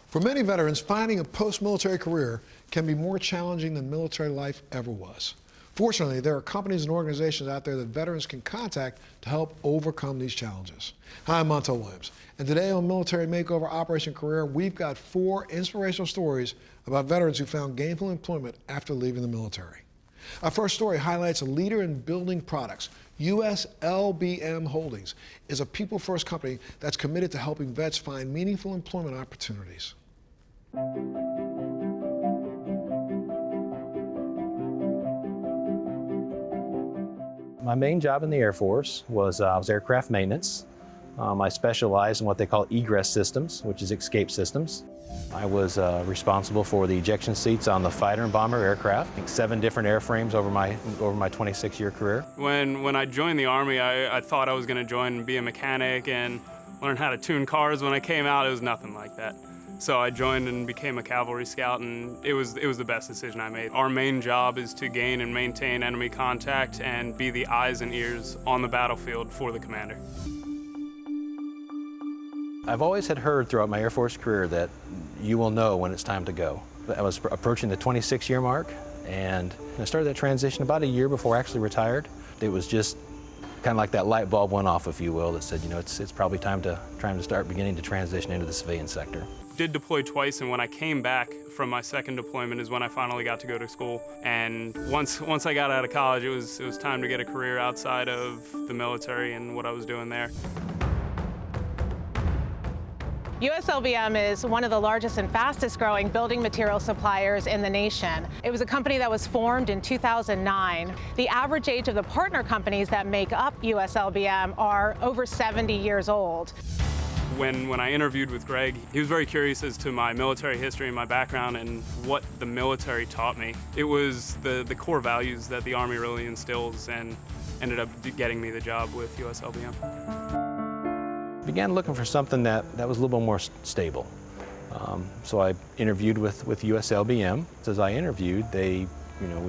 For many veterans, finding a post-military career can be more challenging than military life ever was. Fortunately, there are companies and organizations out there that veterans can contact to help overcome these challenges. Hi, I'm Montel Williams, and today on Military Makeover Operation Career, we've got 4 inspirational stories about veterans who found gainful employment after leaving the military. Our first story highlights a leader in building products. US LBM Holdings is a people-first company that's committed to helping vets find meaningful employment opportunities. My main job in the Air Force was aircraft maintenance. I specialized in what they call egress systems, which is escape systems. I was responsible for the ejection seats on the fighter and bomber aircraft, 7 different airframes over my 26-year career. When I joined the Army, I thought I was going to join and be a mechanic and learn how to tune cars. When I came out, it was nothing like that. So I joined and became a cavalry scout, and it was the best decision I made. Our main job is to gain and maintain enemy contact and be the eyes and ears on the battlefield for the commander. I've always had heard throughout my Air Force career that you will know when it's time to go. I was approaching the 26-year mark, and I started that transition about a year before I actually retired. It was just kind of like that light bulb went off, if you will, that said, you know, it's probably time to start beginning to transition into the civilian sector. Did deploy twice, and when I came back from my second deployment is when I finally got to go to school. And once I got out of college, it was time to get a career outside of the military and what I was doing there. US LBM is one of the largest and fastest growing building material suppliers in the nation. It was a company that was formed in 2009. The average age of the partner companies that make up US LBM are over 70 years old. When I interviewed with Greg, he was very curious as to my military history and my background and what the military taught me. It was the core values that the Army really instills, and ended up getting me the job with US LBM. Began looking for something that was a little bit more stable. So I interviewed with US LBM. As I interviewed, we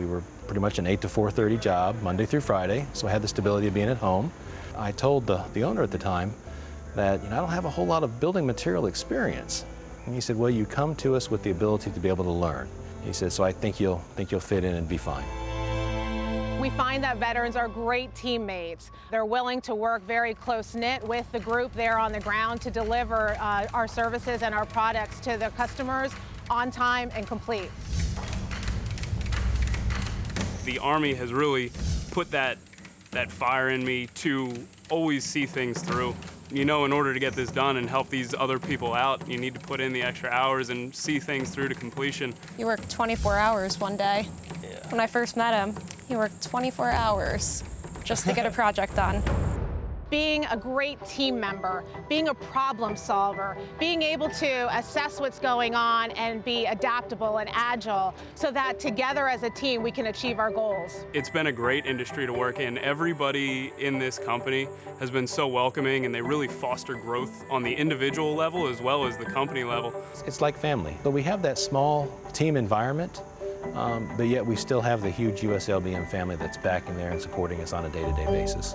were pretty much an 8 to 4:30 job, Monday through Friday, so I had the stability of being at home. I told the owner at the time that, I don't have a whole lot of building material experience. And he said, well, you come to us with the ability to be able to learn. He said, so I think you'll fit in and be fine. We find that veterans are great teammates. They're willing to work very close-knit with the group there on the ground to deliver our services and our products to the customers on time and complete. The Army has really put that fire in me to always see things through. In order to get this done and help these other people out, you need to put in the extra hours and see things through to completion. He worked 24 hours one day. Yeah. When I first met him, he worked 24 hours just to get a project done. Being a great team member, being a problem solver, being able to assess what's going on and be adaptable and agile so that together as a team we can achieve our goals. It's been a great industry to work in. Everybody in this company has been so welcoming, and they really foster growth on the individual level as well as the company level. It's like family. But we have that small team environment, but yet we still have the huge US LBM family that's backing there and supporting us on a day-to-day basis.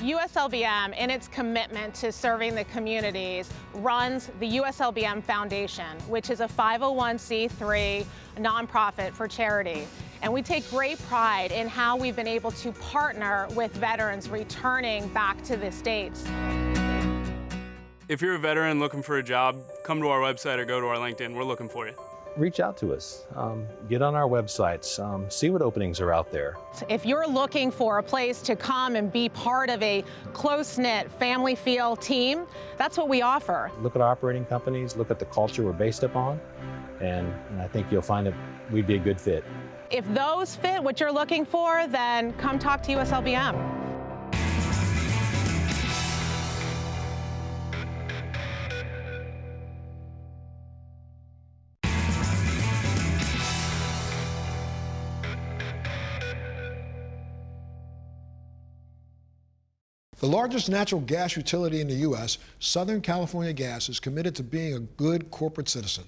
US LBM, in its commitment to serving the communities, runs the US LBM Foundation, which is a 501c3 nonprofit for charity. And we take great pride in how we've been able to partner with veterans returning back to the States. If you're a veteran looking for a job, come to our website or go to our LinkedIn. We're looking for you. Reach out to us, get on our websites, see what openings are out there. If you're looking for a place to come and be part of a close-knit family feel team, that's what we offer. Look at our operating companies, look at the culture we're based upon, and I think you'll find that we'd be a good fit. If those fit what you're looking for, then come talk to US LBM. The largest natural gas utility in the U.S., Southern California Gas, is committed to being a good corporate citizen.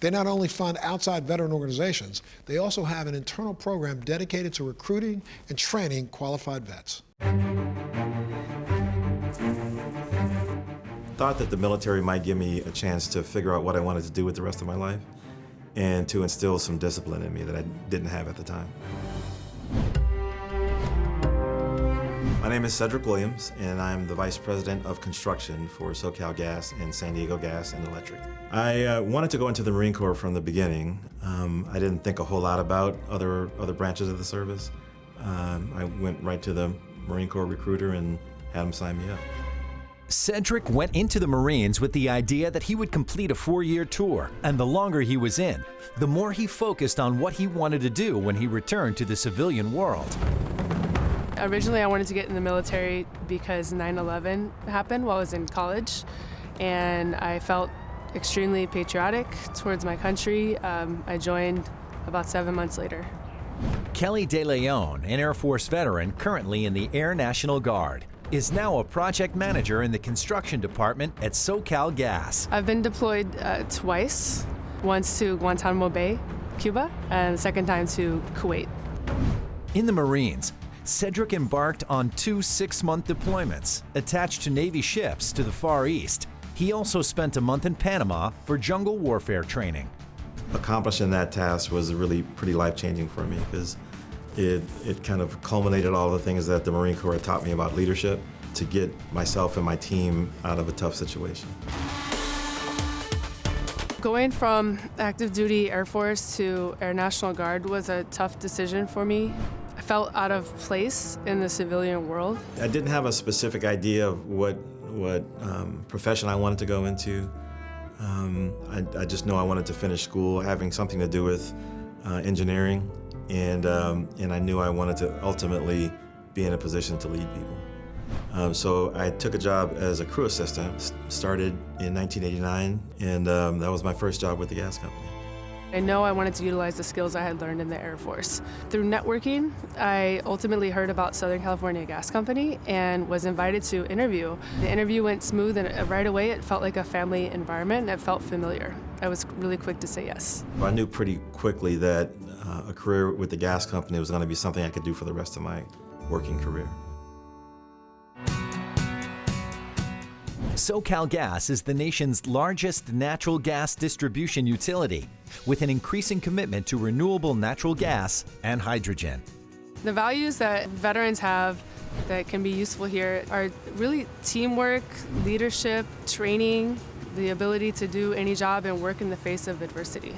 They not only fund outside veteran organizations, they also have an internal program dedicated to recruiting and training qualified vets. thought that the military might give me a chance to figure out what I wanted to do with the rest of my life and to instill some discipline in me that I didn't have at the time. My name is Cedric Williams, and I'm the Vice President of Construction for SoCalGas and San Diego Gas and Electric. I wanted to go into the Marine Corps from the beginning. I didn't think a whole lot about other branches of the service. I went right to the Marine Corps recruiter and had him sign me up. Cedric went into the Marines with the idea that he would complete a 4-year tour, and the longer he was in, the more he focused on what he wanted to do when he returned to the civilian world. Originally, I wanted to get in the military because 9/11 happened while I was in college, and I felt extremely patriotic towards my country. I joined about 7 months later. Kelly De Leon, an Air Force veteran currently in the Air National Guard, is now a project manager in the construction department at SoCalGas. I've been deployed twice, once to Guantanamo Bay, Cuba, and the second time to Kuwait. In the Marines, Cedric embarked on 2 6-month deployments attached to Navy ships to the Far East. He also spent a month in Panama for jungle warfare training. Accomplishing that task was really pretty life-changing for me because it kind of culminated all the things that the Marine Corps had taught me about leadership to get myself and my team out of a tough situation. Going from active duty Air Force to Air National Guard was a tough decision for me. I felt out of place in the civilian world. I didn't have a specific idea of what profession I wanted to go into. I just know I wanted to finish school having something to do with engineering, and I knew I wanted to ultimately be in a position to lead people. So I took a job as a crew assistant, started in 1989, and that was my first job with the gas company. I know I wanted to utilize the skills I had learned in the Air Force. Through networking, I ultimately heard about Southern California Gas Company and was invited to interview. The interview went smooth, and right away it felt like a family environment, and it felt familiar. I was really quick to say yes. I knew pretty quickly that a career with the gas company was going to be something I could do for the rest of my working career. SoCalGas is the nation's largest natural gas distribution utility, with an increasing commitment to renewable natural gas and hydrogen. The values that veterans have that can be useful here are really teamwork, leadership, training, the ability to do any job and work in the face of adversity.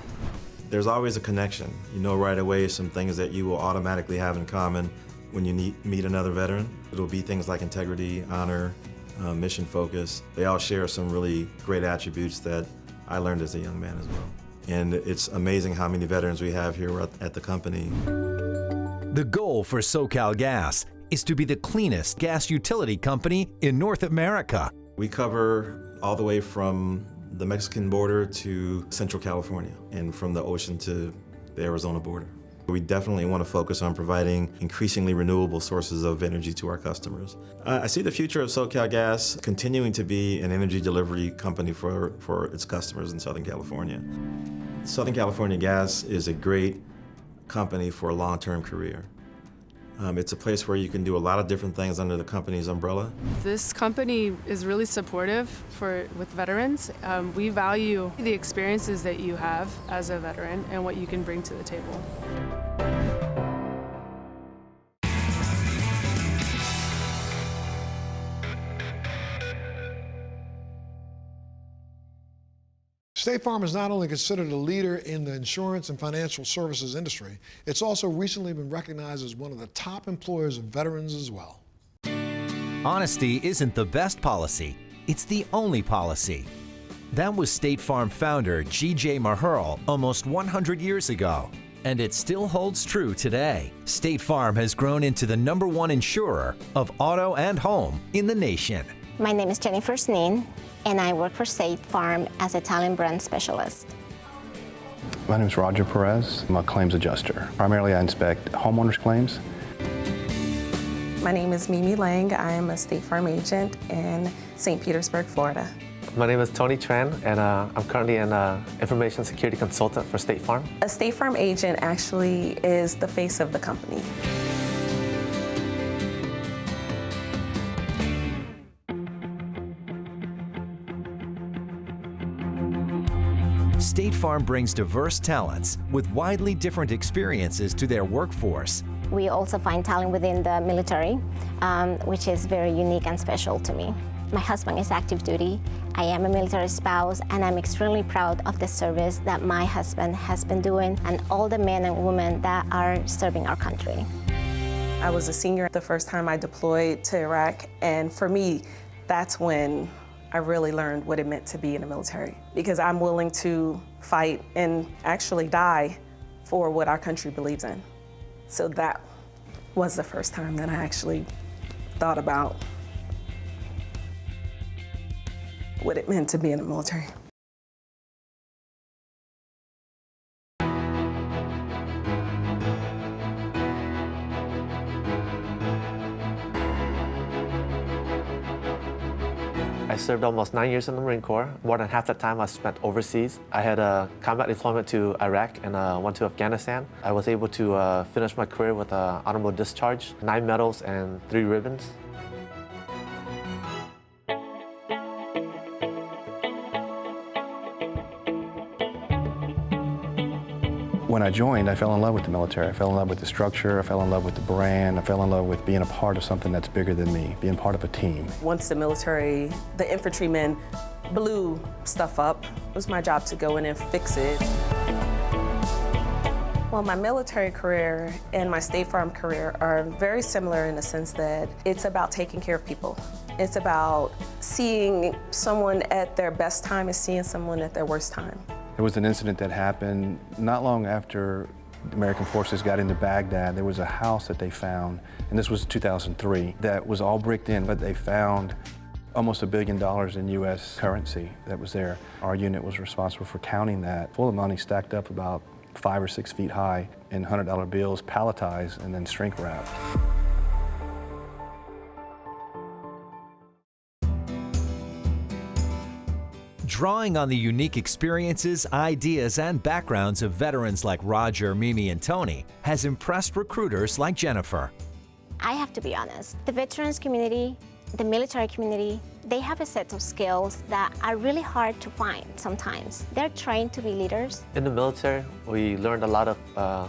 There's always a connection. You know right away some things that you will automatically have in common when you meet another veteran. It'll be things like integrity, honor, mission focus. They all share some really great attributes that I learned as a young man as well. And it's amazing how many veterans we have here at the company. The goal for SoCalGas is to be the cleanest gas utility company in North America. We cover all the way from the Mexican border to Central California and from the ocean to the Arizona border. We definitely want to focus on providing increasingly renewable sources of energy to our customers. I see the future of SoCalGas continuing to be an energy delivery company for its customers in Southern California. Southern California Gas is a great company for a long-term career. It's a place where you can do a lot of different things under the company's umbrella. This company is really supportive with veterans. We value the experiences that you have as a veteran and what you can bring to the table. State Farm is not only considered a leader in the insurance and financial services industry, it's also recently been recognized as one of the top employers of veterans as well. Honesty isn't the best policy, it's the only policy. That was State Farm founder G.J. Maherl almost 100 years ago, and it still holds true today. State Farm has grown into the #1 insurer of auto and home in the nation. My name is Jennifer Sneen, and I work for State Farm as a talent brand specialist. My name is Roger Perez. I'm a claims adjuster. Primarily, I inspect homeowners' claims. My name is Mimi Lang. I am a State Farm agent in St. Petersburg, Florida. My name is Tony Tran, and I'm currently an information security consultant for State Farm. A State Farm agent actually is the face of the company. State Farm brings diverse talents with widely different experiences to their workforce. We also find talent within the military, which is very unique and special to me. My husband is active duty. I am a military spouse, and I'm extremely proud of the service that my husband has been doing and all the men and women that are serving our country. I was a senior the first time I deployed to Iraq, and for me, that's when I really learned what it meant to be in the military, because I'm willing to fight and actually die for what our country believes in. So that was the first time that I actually thought about what it meant to be in the military. I served almost 9 years in the Marine Corps. More than half the time I spent overseas. I had a combat deployment to Iraq and one to Afghanistan. I was able to finish my career with an honorable discharge, 9 medals and 3 ribbons. When I joined, I fell in love with the military. I fell in love with the structure, I fell in love with the brand, I fell in love with being a part of something that's bigger than me, being part of a team. Once the military, the infantrymen blew stuff up, it was my job to go in and fix it. Well, my military career and my State Farm career are very similar in the sense that it's about taking care of people. It's about seeing someone at their best time and seeing someone at their worst time. There was an incident that happened not long after the American forces got into Baghdad. There was a house that they found, and this was 2003, that was all bricked in, but they found almost $1 billion in US currency that was there. Our unit was responsible for counting that, full of money stacked up about 5 or 6 feet high in $100 bills, palletized and then shrink wrapped. Drawing on the unique experiences, ideas, and backgrounds of veterans like Roger, Mimi, and Tony has impressed recruiters like Jennifer. I have to be honest, the veterans community, the military community, they have a set of skills that are really hard to find sometimes. They're trained to be leaders. In the military, we learned a lot of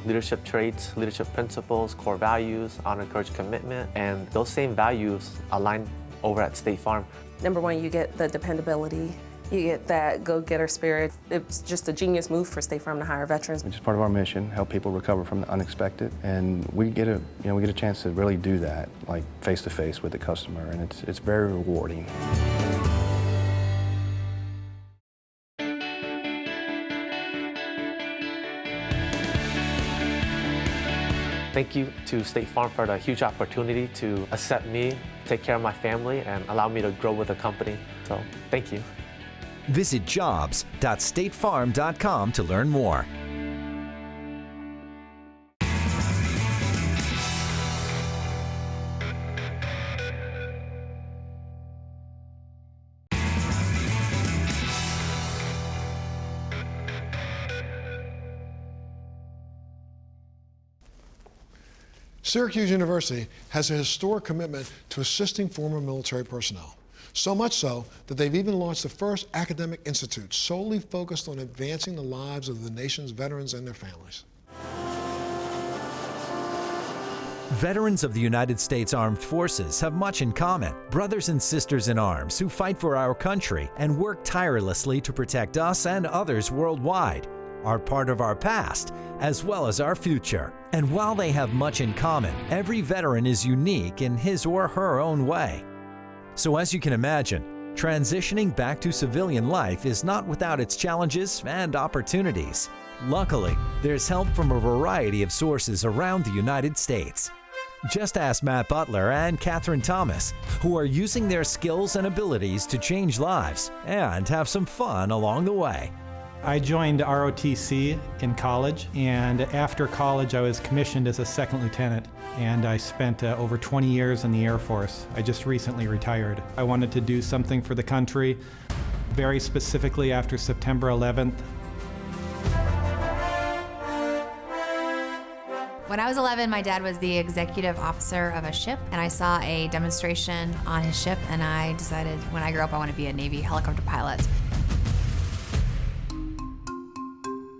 leadership traits, leadership principles, core values, honor, courage, commitment, and those same values align over at State Farm. Number one, you get the dependability. You get that go-getter spirit. It's just a genius move for State Farm to hire veterans. Which is part of our mission, help people recover from the unexpected. And we get a chance to really do that, like face-to-face with the customer, and it's very rewarding. Thank you to State Farm for the huge opportunity to accept me, take care of my family, and allow me to grow with the company. So, thank you. Visit jobs.statefarm.com to learn more. Syracuse University has a historic commitment to assisting former military personnel. So much so that they've even launched the first academic institute solely focused on advancing the lives of the nation's veterans and their families. Veterans of the United States Armed Forces have much in common. Brothers and sisters in arms who fight for our country and work tirelessly to protect us and others worldwide are part of our past as well as our future. And while they have much in common, every veteran is unique in his or her own way. So as you can imagine, transitioning back to civilian life is not without its challenges and opportunities. Luckily, there's help from a variety of sources around the United States. Just ask Matt Butler and Catherine Thomas, who are using their skills and abilities to change lives and have some fun along the way. I joined ROTC in college, and after college I was commissioned as a second lieutenant, and I spent over 20 years in the Air Force. I just recently retired. I wanted to do something for the country, very specifically after September 11th. When I was 11, my dad was the executive officer of a ship, and I saw a demonstration on his ship, and I decided when I grow up I want to be a Navy helicopter pilot.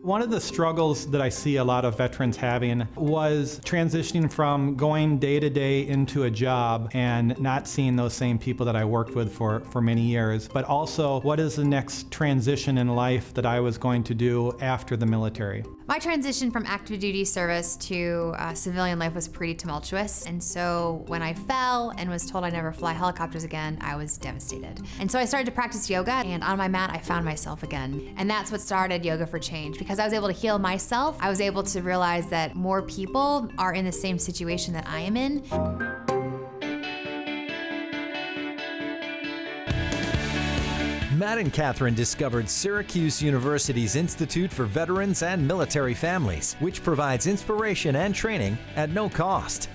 One of the struggles that I see a lot of veterans having was transitioning from going day to day into a job and not seeing those same people that I worked with for many years, but also what is the next transition in life that I was going to do after the military. My transition from active duty service to civilian life was pretty tumultuous, and so when I fell and was told I'd never fly helicopters again, I was devastated. And so I started to practice yoga, and on my mat I found myself again. And that's what started Yoga for Change. Because I was able to heal myself, I was able to realize that more people are in the same situation that I am in. Matt and Catherine discovered Syracuse University's Institute for Veterans and Military Families, which provides inspiration and training at no cost.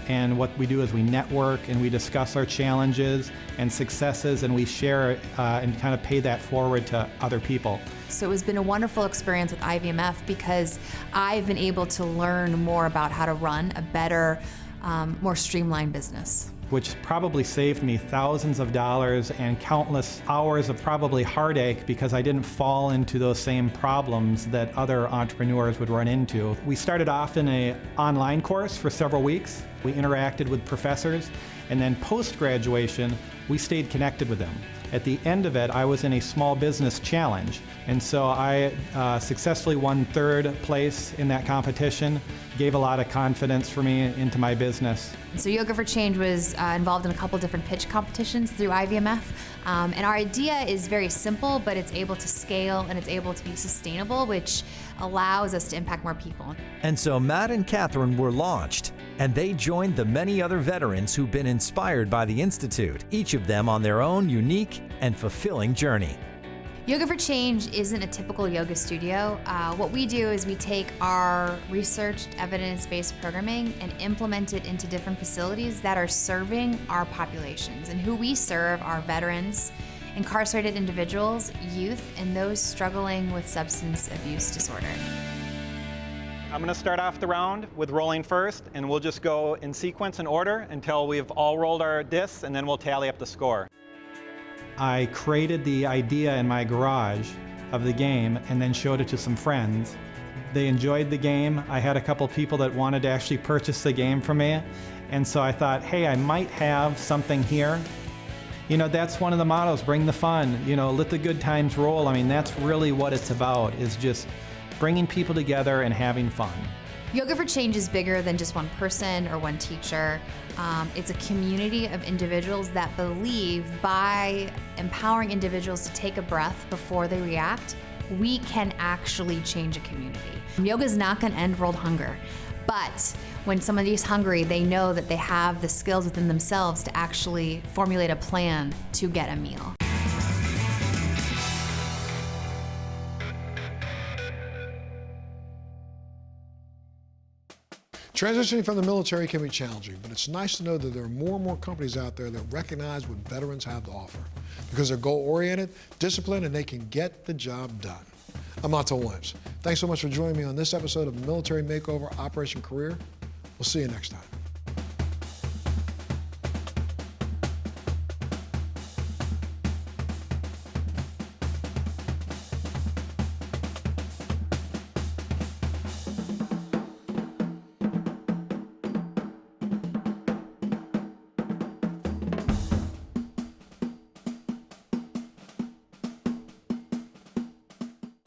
And what we do is we network and we discuss our challenges and successes, and we share and kind of pay that forward to other people. So it's been a wonderful experience with IVMF because I've been able to learn more about how to run a better, more streamlined business. Which probably saved me thousands of dollars and countless hours of probably heartache because I didn't fall into those same problems that other entrepreneurs would run into. We started off in an online course for several weeks. We interacted with professors, and then post-graduation, we stayed connected with them. At the end of it, I was in a small business challenge, and so I successfully won 3rd place in that competition, gave a lot of confidence for me into my business. So Yoga for Change was involved in a couple different pitch competitions through IVMF, and our idea is very simple, but it's able to scale and it's able to be sustainable, which allows us to impact more people. And so Matt and Catherine were launched, and they joined the many other veterans who've been inspired by the Institute, each of them on their own unique and fulfilling journey. Yoga for Change isn't a typical yoga studio. What we do is we take our researched, evidence-based programming and implement it into different facilities that are serving our populations. And who we serve are veterans, incarcerated individuals, youth, and those struggling with substance abuse disorder. I'm going to start off the round with rolling first, and we'll just go in sequence and order until we've all rolled our discs, and then we'll tally up the score. I created the idea in my garage of the game and then showed it to some friends. They enjoyed the game. I had a couple people that wanted to actually purchase the game from me, and so I thought, hey, I might have something here. You know, that's one of the mottos, bring the fun, you know, let the good times roll. I mean, that's really what it's about, is just bringing people together and having fun. Yoga for Change is bigger than just one person or one teacher. It's a community of individuals that believe by empowering individuals to take a breath before they react, we can actually change a community. Yoga is not going to end world hunger, but when somebody is hungry, they know that they have the skills within themselves to actually formulate a plan to get a meal. Transitioning from the military can be challenging, but it's nice to know that there are more and more companies out there that recognize what veterans have to offer because they're goal-oriented, disciplined, and they can get the job done. I'm Montel Williams. Thanks so much for joining me on this episode of Military Makeover Operation Career. We'll see you next time.